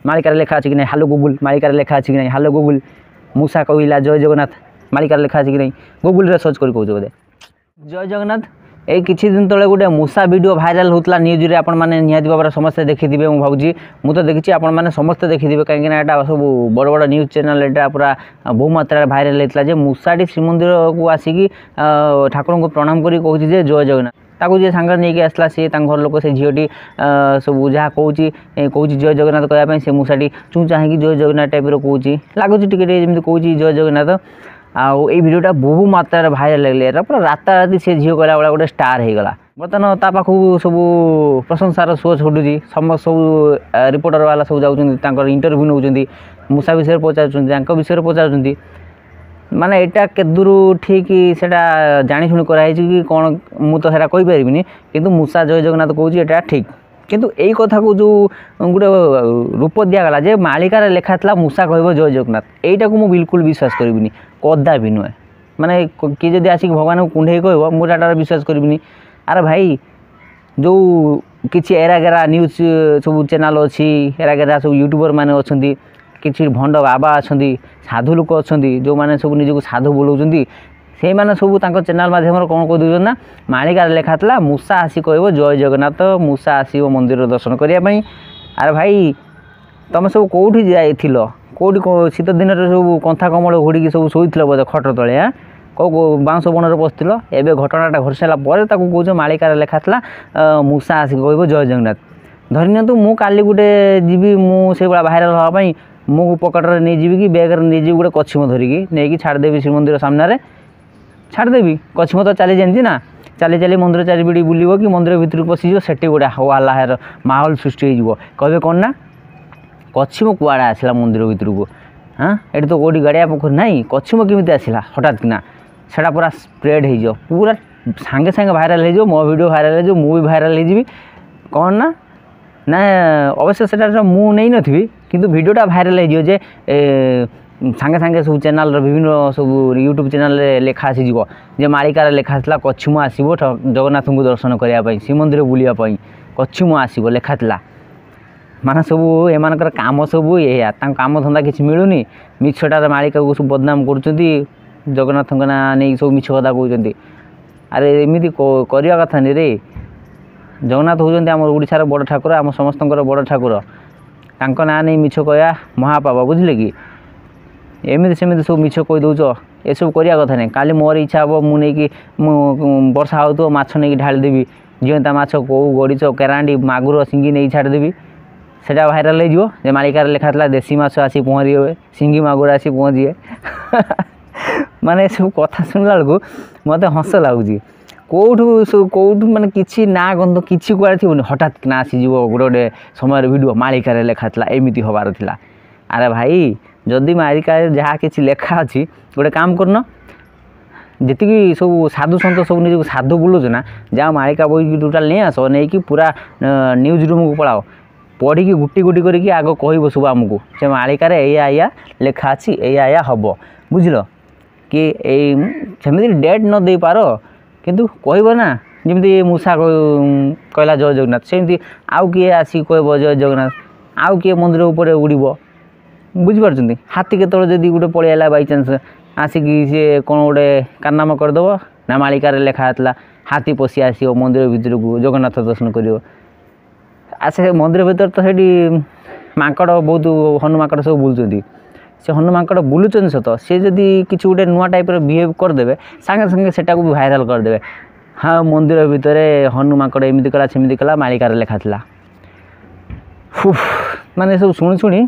ମାଳିକାରେ ଲେଖା ଅଛି କି ନାହିଁ ହ୍ୟାଲୋ ଗୁଗୁଲ ମାଳିକାରେ ଲେଖା ଅଛି କି ନାହିଁ ହ୍ୟାଲୋ ଗୁଗୁଲ ମୂଷା କହିଲା ଜୟ ଜଗନ୍ନାଥ ମାଳିକାରେ ଲେଖା ଅଛି କି ନାହିଁ ଗୁଗୁଲରେ ସର୍ଚ୍ଚ କରି କହୁଛ ବୋଧେ। ଜୟ ଜଗନ୍ନାଥ। এই কিছু দিন তলে গোটে মূষা ভিডিও ভাইরাল হোলা নিউজরে আপনার নিহতি ভাবে সমস্তে দেখিথিবে মু ভাবুছি মু তো দেখি আপনার সমস্তে দেখিথিবে কাইকি না এটা সব বড় বড় নিউজ চ্যানেল এটা পুরা বহু মাত্রায় ভাইরাল হয়েছিল যে মূষাটি শ্রীমন্দিরকু আসিকি ঠাকুরଙ୍କୁ প্রণাম করি কହୁଛି যে জয় জগন্নাথ তাকে যে সাংরে নিয়ে আসলা সে তার ঘর লোক সে ঝিওটি সব যা কৌছি জয় জগন্নাথ কহা সে মূষাটি চু চাহিকি জয় জগন্নাথ টাইপর কৌছি লাগুଛି টিকে যেমন কৌছি জয় জগন্নাথ। ଆଉ ଏଇ ଭିଡ଼ିଓଟା ବହୁ ମାତ୍ରାରେ ଭାଇରାଲ ଲାଗିଲା ଏଇଟା ପୁରା ରାତାରାତି ସେ ଝିଅ କହିଲା ଭଳିଆ ଗୋଟେ ଷ୍ଟାର୍ ହେଇଗଲା। ବର୍ତ୍ତମାନ ତା ପାଖକୁ ସବୁ ପ୍ରଶଂସାର ସୁଅ ଛୁଟୁଛି ସମସ୍ତ ସବୁ ରିପୋର୍ଟର ବାଲା ସବୁ ଯାଉଛନ୍ତି ତାଙ୍କର ଇଣ୍ଟରଭ୍ୟୁ ନେଉଛନ୍ତି ମୂଷା ବିଷୟରେ ପଚାରୁଛନ୍ତି ତାଙ୍କ ବିଷୟରେ ପଚାରୁଛନ୍ତି ମାନେ ଏଇଟା କେଦୂର ଠିକ୍ ସେଇଟା ଜାଣିଶୁଣି କରାହେଇଛି କି କ'ଣ ମୁଁ ତ ସେଇଟା କହିପାରିବିନି କିନ୍ତୁ ମୂଷା ଜୟ ଜଗନ୍ନାଥ କହୁଛି ଏଇଟା ଠିକ୍। କିନ୍ତୁ ଏଇ କଥାକୁ ଯେଉଁ ଗୋଟେ ରୂପ ଦିଆଗଲା ଯେ ମାଳିକାରେ ଲେଖା ଥିଲା ମୂଷା କହିବ ଜୟ ଜଗନ୍ନାଥ ଏଇଟାକୁ ମୁଁ ବିଲକୁଲ ବିଶ୍ୱାସ କରିବିନି କଦାପି ନୁହେଁ। ମାନେ କିଏ ଯଦି ଆସିକି ଭଗବାନଙ୍କୁ କୁଣ୍ଢେଇ କହିବ ମୁଁ ଏଟାରେ ବିଶ୍ୱାସ କରିବିନି। ଆରେ ଭାଇ ଯେଉଁ କିଛି ଏରାଗେରା ନ୍ୟୁଜ୍ ସବୁ ଚ୍ୟାନେଲ୍ ଅଛି ଏରାଗେରା ସବୁ ୟୁଟ୍ୟୁବର ମାନେ ଅଛନ୍ତି କିଛି ଭଣ୍ଡ ବାବା ଅଛନ୍ତି ସାଧୁ ଲୋକ ଅଛନ୍ତି ଯେଉଁମାନେ ସବୁ ନିଜକୁ ସାଧୁ ବୋଲାଉଛନ୍ତି ସେଇମାନେ ସବୁ ତାଙ୍କ ଚ୍ୟାନେଲ୍ ମାଧ୍ୟମରେ କ'ଣ କହିଦେଉଛନ୍ତି ନା ମାଳିକାରେ ଲେଖା ଥିଲା ମୂଷା ଆସି କହିବ ଜୟ ଜଗନ୍ନାଥ ମୂଷା ଆସିବ ମନ୍ଦିର ଦର୍ଶନ କରିବା ପାଇଁ। ଆରେ ଭାଇ ତୁମେ ସବୁ କେଉଁଠି ଯାଇଥିଲ କେଉଁଠି ଶୀତ ଦିନରେ ସବୁ କନ୍ଥା କମଳ ଘୋଡ଼ିକି ସବୁ ଶୋଇଥିଲ ବୋଧେ ଖଟ ତଳେ କେଉଁ ବାଉଁଶ ବଣରେ ବସିଥିଲ ଏବେ ଘଟଣାଟା ଘଟି ସାରିଲା ପରେ ତାକୁ କହୁଛ ମାଳିକାରେ ଲେଖା ଥିଲା ମୂଷା ଆସିକି କହିବ ଜୟ ଜଗନ୍ନାଥ। ଧରି ନିଅନ୍ତୁ ମୁଁ କାଲି ଗୋଟେ ଯିବି ମୁଁ ସେଇଭଳିଆ ଭାଇରାଲ ହେବା ପାଇଁ ମୁଁ ପକେଟରେ ନେଇଯିବି କି ବ୍ୟାଗରେ ନେଇଯିବି ଗୋଟେ କଛିମ ଧରିକି ନେଇକି ଛାଡ଼ିଦେବି ଶ୍ରୀମନ୍ଦିର ସାମ୍ନାରେ ଛାଡ଼ିଦେବି କଛିମ ତ ଚାଲି ଜାଣିଛି ନା ଚାଲି ଚାଲି ମନ୍ଦିର ଚାରିପିଟି ବୁଲିବ କି ମନ୍ଦିର ଭିତରକୁ ପଶିଯିବ ସେଠି ଗୋଟେ ହାୱାଲାର ମାହୋଲ ସୃଷ୍ଟି ହେଇଯିବ କହିବେ କ'ଣ ନା କଛିମ କୁଆଡ଼େ ଆସିଲା ମନ୍ଦିର ଭିତରକୁ ଏଠି ତ କେଉଁଠି ଗାଡ଼ିଆ ପୋଖରୀ ନାହିଁ କଛିମ କେମିତି ଆସିଲା ହଠାତ୍ କିନା ସେଇଟା ପୁରା ସ୍ପ୍ରେଡ୍ ହେଇଯିବ ପୁରା ସାଙ୍ଗେ ସାଙ୍ଗେ ଭାଇରାଲ ହେଇଯିବ ମୋ ଭିଡ଼ିଓ ଭାଇରାଲ ହେଇଯିବ ମୁଁ ବି ଭାଇରାଲ ହେଇଯିବି କ'ଣ ନା ଅବଶ୍ୟ ସେଟା ମୁଁ ନେଇନଥିବି କିନ୍ତୁ ଭିଡ଼ିଓଟା ଭାଇରାଲ ହେଇଯିବ ଯେ ସାଙ୍ଗେ ସାଙ୍ଗେ ସବୁ ଚ୍ୟାନେଲ୍ର ବିଭିନ୍ନ ସବୁ ୟୁଟ୍ୟୁବ୍ ଚ୍ୟାନେଲ୍ରେ ଲେଖା ଆସିଯିବ ଯେ ମାଳିକାରେ ଲେଖା ଆସିଥିଲା କଛିମ ଆସିବ ଜଗନ୍ନାଥଙ୍କୁ ଦର୍ଶନ କରିବା ପାଇଁ ଶ୍ରୀମନ୍ଦିର ବୁଲିବା ପାଇଁ କଛିମ ଆସିବ ଲେଖା ଥିଲା। ମାନେ ସବୁ ଏମାନଙ୍କର କାମ ସବୁ ଏଇଆ ତାଙ୍କ କାମ ଧନ୍ଦା କିଛି ମିଳୁନି ମିଛଟାରେ ମାଳିକାକୁ ସବୁ ବଦନାମ କରୁଛନ୍ତି ଜଗନ୍ନାଥଙ୍କ ନାଁ ନେଇ ସବୁ ମିଛ କଥା କହୁଛନ୍ତି। ଆରେ ଏମିତି କରିବା କଥା ନି ରେ ଜଗନ୍ନାଥ ହେଉଛନ୍ତି ଆମର ଓଡ଼ିଶାର ବଡ଼ ଠାକୁର ଆମ ସମସ୍ତଙ୍କର ବଡ଼ ଠାକୁର ତାଙ୍କ ନାଁ ନେଇ ମିଛ କହିବା ମହାପାପ ବୁଝିଲେ କି ଏମିତି ସେମିତି ସବୁ ମିଛ କହିଦେଉଛ ଏସବୁ କରିବା କଥା ନାହିଁ। କାଲି ମୋର ଇଚ୍ଛା ହେବ ମୁଁ ନେଇକି ମୁଁ ବର୍ଷା ହେଉଥିବ ମାଛ ନେଇକି ଢାଳିଦେବି ଜିଅନ୍ତା ମାଛ କଉ ଗଡ଼ିଚ କେରାଣ୍ଡି ମାଗୁର ସିଙ୍ଗି ନେଇକି ଛାଡ଼ିଦେବି ସେଇଟା ଭାଇରାଲ ହେଇଯିବ ଯେ ମାଳିକାରେ ଲେଖା ଥିଲା ଦେଶୀ ମାଛ ଆସି ପହଁରିବେ ସିଙ୍ଗି ମାଗୁର ଆସି ପହଞ୍ଚିବେ। ମାନେ ଏସବୁ କଥା ଶୁଣିଲା ବେଳକୁ ମୋତେ ହସ ଲାଗୁଛି କେଉଁଠୁ ମାନେ କିଛି ନା ଗନ୍ଧ କିଛି କୁଆଡ଼େ ଥିବନି ହଠାତ୍ କିନା ଆସିଯିବ ଗୋଟେ ସମୟରେ ଭିଡ଼ିଓ ମାଳିକାରେ ଲେଖା ଥିଲା ଏମିତି ହେବାର ଥିଲା। ଆରେ ଭାଇ ଯଦି ମାଳିକାରେ ଯାହା କିଛି ଲେଖା ଅଛି ଗୋଟେ କାମ କରୁନ ଯେତିକି ସବୁ ସାଧୁ ସନ୍ଥ ସବୁ ନିଜକୁ ସାଧୁ ବୁଲୁଛୁ ନା ଯାହା ମାଳିକା ବହିକି ଟୋଟାଲ୍ ନେଇ ଆସ ନେଇକି ପୁରା ନ୍ୟୁଜ୍ ରୁମ୍କୁ ପଳାଅ ପଢ଼ିକି ଗୁଟି ଗୁଟି କରିକି ଆଗ କହିବ ସବୁ ଆମକୁ ସେ ମାଳିକାରେ ଏଇଆ ଲେଖା ଅଛି ଏଇଆ ହେବ ବୁଝିଲ କି ଏଇ ସେମିତି ଡେଟ୍ ନ ଦେଇପାର କିନ୍ତୁ କହିବ ନା ଯେମିତି ମୂଷା କହିଲା ଜୟ ଜଗନ୍ନାଥ ସେମିତି ଆଉ କିଏ ଆସିକି କହିବ ଜୟ ଜଗନ୍ନାଥ ଆଉ କିଏ ମନ୍ଦିର ଉପରେ ଉଡ଼ିବ ବୁଝିପାରୁଛନ୍ତି। ହାତୀ କେତେବେଳେ ଯଦି ଗୋଟେ ପଳେଇ ଆସିଲା ବାଇଚାନ୍ସ ଆସିକି ସିଏ କ'ଣ ଗୋଟେ କାରନାମା କରିଦେବ ନା ମାଳିକାରେ ଲେଖା ହେଇଥିଲା ହାତୀ ପଶି ଆସିବ ମନ୍ଦିର ଭିତରକୁ ଜଗନ୍ନାଥ ଦର୍ଶନ କରିବ। ସେ ମନ୍ଦିର ଭିତରେ ତ ସେଇଠି ମାଙ୍କଡ଼ ବହୁତ ହନୁ ମାଙ୍କଡ଼ ସବୁ ବୁଲୁଛନ୍ତି ସେ ହନୁ ମାଙ୍କଡ଼ ବୁଲୁଛନ୍ତି ସତ ସେ ଯଦି କିଛି ଗୋଟେ ନୂଆ ଟାଇପ୍ର ବିହେଭ୍ କରିଦେବେ ସାଙ୍ଗେ ସାଙ୍ଗେ ସେଟାକୁ ବି ଭାଇରାଲ କରିଦେବେ ହଁ ମନ୍ଦିର ଭିତରେ ହନୁ ମାଙ୍କଡ଼ ଏମିତି କଲା ସେମିତି କଲା ମାଳିକାରେ ଲେଖା ଥିଲା। ମାନେ ସବୁ ଶୁଣି ଶୁଣି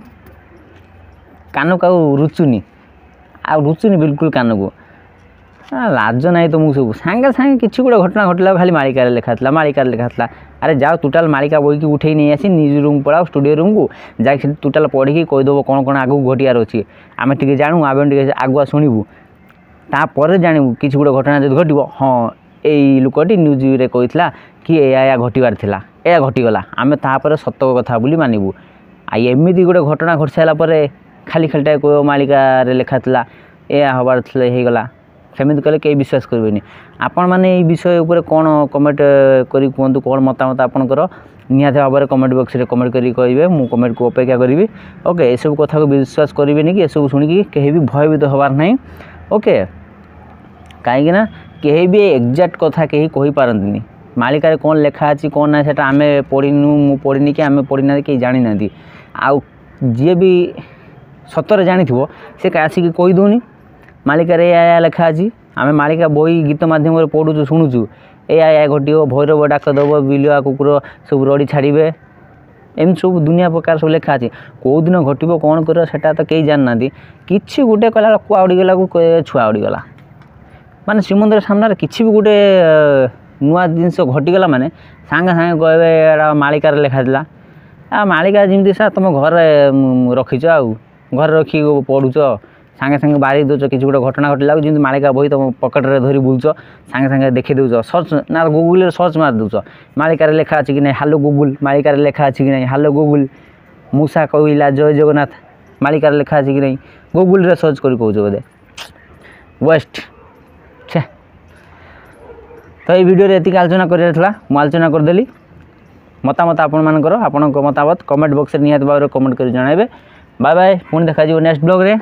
କାନକୁ ଆଉ ରୁଚୁନି ବିଲକୁଲ କାନକୁ ଲାଜ ନାହିଁ ତୁମକୁ ସବୁ ସାଙ୍ଗେ ସାଙ୍ଗେ କିଛି ଗୋଟେ ଘଟଣା ଘଟିଲା ଖାଲି ମାଳିକାରେ ଲେଖା ଥିଲା ଆରେ ଯାଅ ଟୋଟାଲ୍ ମାଳିକା ବହିକି ଉଠେଇ ନେଇ ଆସି ନିଜ ରୁମ୍ ପଳାଅ ଷ୍ଟୁଡ଼ିଓ ରୁମ୍କୁ ଯାଇକି ସେଠି ଟୋଟାଲ୍ ପଢ଼ିକି କହିଦେବ କ'ଣ କ'ଣ ଆଗକୁ ଘଟିବାର ଅଛି ଆମେ ଟିକେ ଜାଣୁ ଆମେ ଟିକେ ଆଗୁଆ ଶୁଣିବୁ ତାପରେ ଜାଣିବୁ କିଛି ଗୋଟେ ଘଟଣା ଯଦି ଘଟିବ ହଁ ଏଇ ଲୋକଟି ନ୍ୟୁଜ୍ରେ କହିଥିଲା କି ଏଇଆ ଘଟିବାର ଥିଲା ଏଇଆ ଘଟିଗଲା ଆମେ ତାପରେ ସତ କଥା ବୋଲି ମାନିବୁ। ଆଉ ଏମିତି ଗୋଟେ ଘଟଣା ଘଟି ସାରିଲା ପରେ ଖାଲିଟାରେ କହିବ ମାଳିକାରେ ଲେଖା ଥିଲା ଏଇଆ ହେବାର ଥିଲା ହେଇଗଲା ସେମିତି କଲେ କେହି ବିଶ୍ୱାସ କରିବେନି। ଆପଣମାନେ ଏଇ ବିଷୟ ଉପରେ କ'ଣ କମେଣ୍ଟ କରି କୁହନ୍ତୁ କ'ଣ ମତାମତ ଆପଣଙ୍କର निहाती भाव में कमेंट बॉक्स में कमेंट करी कहे मु कमेंट को अपेक्षा करी। ओके ये सब कथा को विश्वास करेंगे कि सब शुणिकी कहीं भी भयभीत हबार ना। ओके कहीं कहीं भी एक्जाक्ट कथा कहीं कही पारती मालिकार कौन लेखा अच्छी कौन ना सेटा आम पढ़ीनु मु पढ़ी कि आम पढ़ी ना कहीं जानी ना आउ जी भी सतर जानी सी आसिक कहीदूनी मालिकार या लेखा अच्छी आम मालिका बही गीत मध्यम पढ़ुचु शुणुचु या घटी भैरव डाक दब बिलुआ कुकुर सब रड़ी छाड़े एम सब दुनिया प्रकार सब लेखा अच्छी कौ दिन घटो कौन कर सेटा तो कहीं जाना कि गोटे कहला कुआ उड़ीगला छुआ उड़ीगला माने श्रीमंदिर सामने किसी भी गोटे नुआ जिनस घटीगला माने सांगे सांगे कहे मालिकार लेखा आ मालिका जमी सा तुम घर रखीच आउ घर रखी पढ़ुच सांगे सांगे बारी दौच किसी गोटे घटना घटला जमी मालिका बही तुम पकेट में धरी बुलुच सांगे सांगे देखी दौच सर्च ना गूगल सर्च मार दौच मालिकार लेखा अच्छी कि नहीं हालो गूगल मालिकार लेखा अच्छी कि नहीं हालो गूगल मूसा कहला जय जगन्नाथ मालिकार लेखा अच्छी कि नहीं गूगल सर्च कर कौच बोधे वेस्ट छे। तो ये वीडियो एति आलोचना कर आलोचना करदेली मतामत आपण मतामत कमेंट बॉक्स में निहाती भाव में कमेंट कर जणाइबे। बाय बाय पुणी देखा नेक्स्ट ब्लॉग रे।